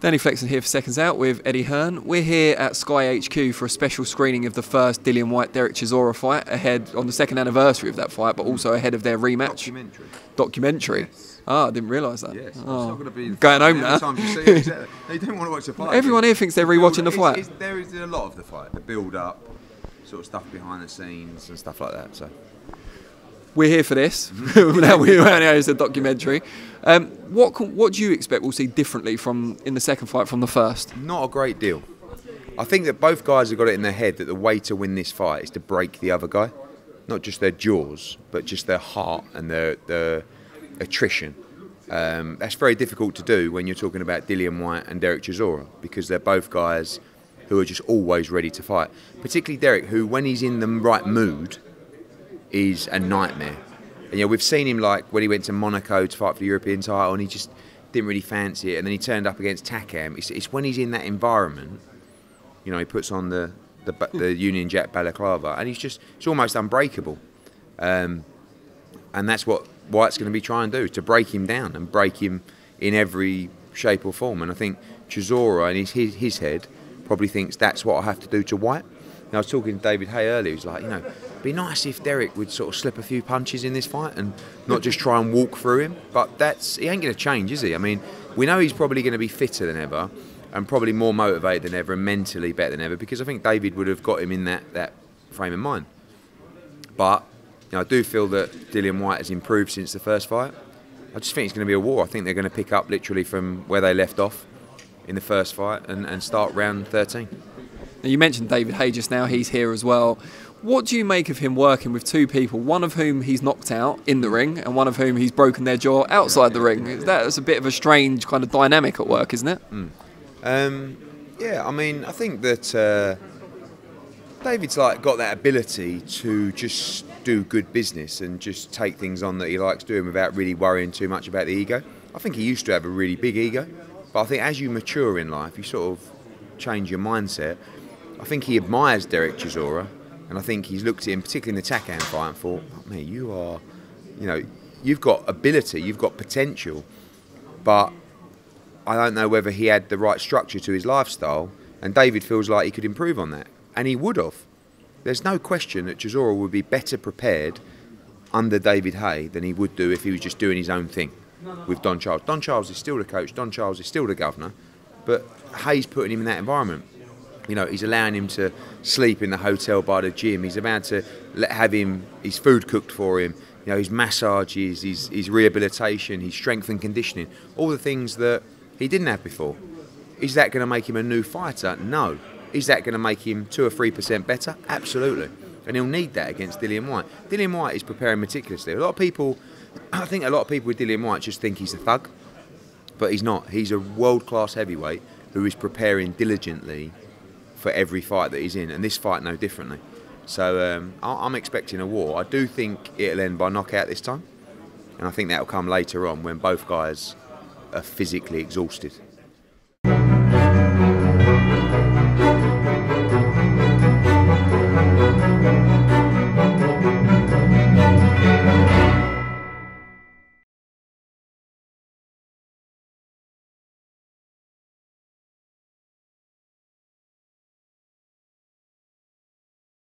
Danny Flexen here for Seconds Out with Eddie Hearn. We're here at Sky HQ for a special screening of the first Dillian Whyte Derek Chisora fight, ahead on the second anniversary of that fight, but also ahead of their rematch. Documentary. Yes. Ah, I didn't realise that. Yes. Oh. It's not going to be going home now. Times you see it, exactly. You don't want to watch the fight. Everyone here thinks they're rewatching the fight. There is a lot of the fight, the build-up, sort of stuff behind the scenes and stuff like that. So. We're here for this. Now it's a documentary. What do you expect we'll see differently from in the second fight from the first? Not a great deal. I think that both guys have got it in their head that the way to win this fight is to break the other guy, not just their jaws, but just their heart and their attrition. That's very difficult to do when you're talking about Dillian Whyte and Derek Chisora, because they're both guys who are just always ready to fight. Particularly Derek, who when he's in the right mood, is a nightmare. And, you know, we've seen him like when he went to Monaco to fight for the European title and he just didn't really fancy it, and then he turned up against Takam. It's when he's in that environment, you know, he puts on the Union Jack balaclava and it's almost unbreakable. And that's what Whyte's going to be trying to do, to break him down and break him in every shape or form. And I think Chisora in his head probably thinks that's what I have to do to Whyte. I was talking to David Haye earlier. He was like, you know, it'd be nice if Derek would sort of slip a few punches in this fight and not just try and walk through him. But he ain't going to change, is he? I mean, we know he's probably going to be fitter than ever and probably more motivated than ever and mentally better than ever, because I think David would have got him in that frame of mind. But you know, I do feel that Dillian Whyte has improved since the first fight. I just think it's going to be a war. I think they're going to pick up literally from where they left off in the first fight and start round 13. Now, you mentioned David Haye just now, he's here as well. What do you make of him working with two people, one of whom he's knocked out in the ring and one of whom he's broken their jaw outside the ring? That's a bit of a strange kind of dynamic at work, isn't it? Yeah, I mean, I think that David's got that ability to just do good business and just take things on that he likes doing without really worrying too much about the ego. I think he used to have a really big ego, but I think as you mature in life, you sort of change your mindset. I think he admires Derek Chisora, and I think he's looked at him, particularly in the Takam fight, and thought, oh, man, you've got ability, you've got potential, but I don't know whether he had the right structure to his lifestyle, and David feels like he could improve on that, and he would have. There's no question that Chisora would be better prepared under David Haye than he would do if he was just doing his own thing with Don Charles. Don Charles is still the coach, Don Charles is still the governor, but Haye's putting him in that environment. You know, he's allowing him to sleep in the hotel by the gym. He's about to have his food cooked for him. You know, his massages, his rehabilitation, his strength and conditioning, all the things that he didn't have before. Is that going to make him a new fighter? No. Is that going to make him 2 or 3% better? Absolutely. And he'll need that against Dillian Whyte. Dillian Whyte is preparing meticulously. I think a lot of people with Dillian Whyte just think he's a thug, but he's not. He's a world-class heavyweight who is preparing diligently for every fight that he's in, and this fight no differently. So I'm expecting a war. I do think it'll end by knockout this time, and I think that'll come later on when both guys are physically exhausted.